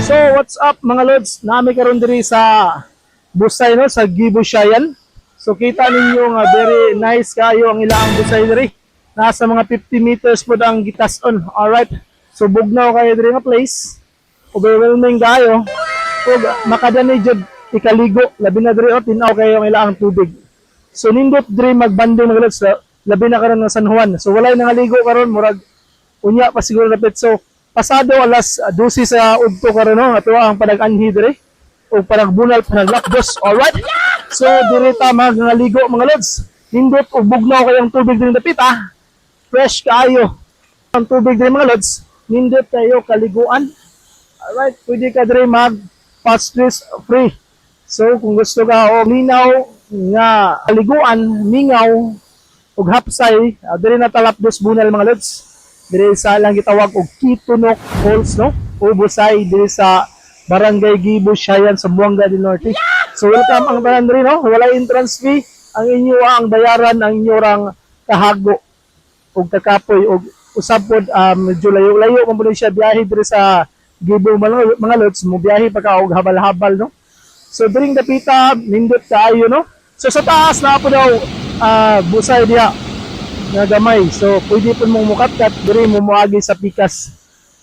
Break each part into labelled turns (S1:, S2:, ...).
S1: So, what's up mga lods? Nami karon diri sa Busay no, sa Gibushayan. So, kita ninyo nga very nice kayo ang ilang Busay diri. Nasa mga 50 meters po ang gitas-on. Alright. So, bugnaw kayo diri nga place. Overwhelming kayo. Ug makadani jud ikaligo, labi na diri o tinaw kayo ang ilang tubig. So, nindot diri magbanding mga lods. Labi na karon nga San Juan. So, walay nangaligo karon murag unya pa siguro dapat. So, pasado alas 12 sa udto karon no, ato ang panag-anhi dire o panagbunal panaglakdos. Alright. So dire ta magaligo mga lods. Nindot og bugnaw kay ang tubig dire dapit ah. Fresh kaayo ang tubig dire mga lods. Nindot kayo kaliguan. Alright, pwede ka dire mag stress free. So kung gusto ka og linaw nga kaliguan, mingaw og hapsay, dire na talapdos bunal mga lods. Dire sa lang gitawag og Kitunok Falls no, o Busay dire sa Barangay Gibushayan sa Buanga del Norte. So welcome ang tanan diri no, wala entrance fee, ang inyo ang bayaran ang inyo rang kahago og kakapoy og usab pod medyo layo-layo man pud siya biyahe dire sa Gibo mga lods, mo biyahe pa ka og habal-habal no. So diring dapita nindot kaayo no. So sa taas na po daw Busay diha nga gamay. So pwede po mong mukatkat diri mo moagi sa pikas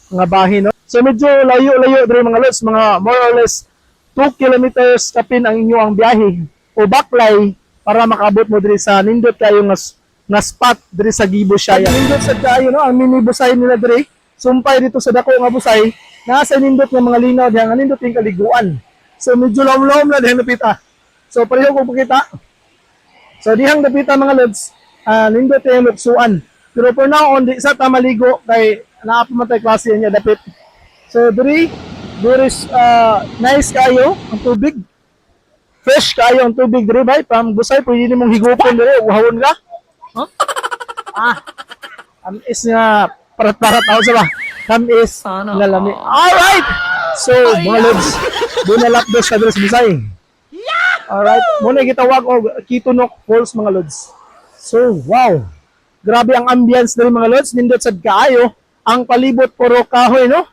S1: nga bahin no. So medyo layo-layo diri mga lods, mga more or less 2 kilometers kapin ang inyo ang biyahe o baklay para makaabot mo diri sa nindot kayo nga spot diri sa Gibushayan. Nindot sa kayo no, ang mini Busay nila diri. Sumpay dito sa dako nga Busay, nasa nindot nga mga linaw diha nga nindot yung kaliguan. So medyo lom-lom na diha napita. So pareho ko pakita. So dihang napita mga lods, nindot yung luksuan. Pero for now on, di sa tamaligo kay naapamatay klase niya dapit. So diri nice kayo ang tubig. Fresh kayo ang tubig diri bay. Pam Busay pwede nimong higupon diri, uhawon ka. Huh? Is nga parat-parat ako sa ba. Is nga lami. Alright! So mga lods, doon na lapdos ka diri sa Busay. Alright, muna gitawag og Kitunok Falls mga lods. So, wow. Grabe ang ambience diri mga lods, nindot sad kaayo. Ang palibot puro kahoy no.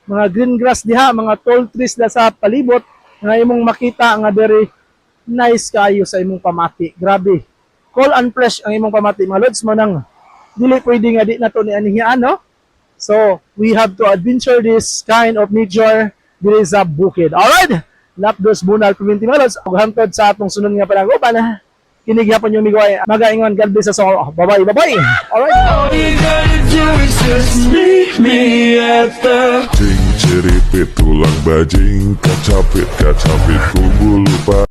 S1: Mga green grass diha, mga tall trees da sa palibot nga imong makita nga very nice kaayo sa imong pamati. Grabe. Cool and fresh ang imong pamati mga lods, manang dili pwede nga di nato ni anihian no. So, we have to adventure this kind of nature diri sa bukid. Alright. Lapdos Bunal Community mga lods, ug hantod sa atong sunod nga panaguban. Kinig yapon yung migway. Magaingon, God bless us all. Bye-bye, bye-bye. Alright.
S2: All you gotta do is just meet me at the
S3: Ceripit tulang bajing, kacapit, kacapit, kumpul lupa.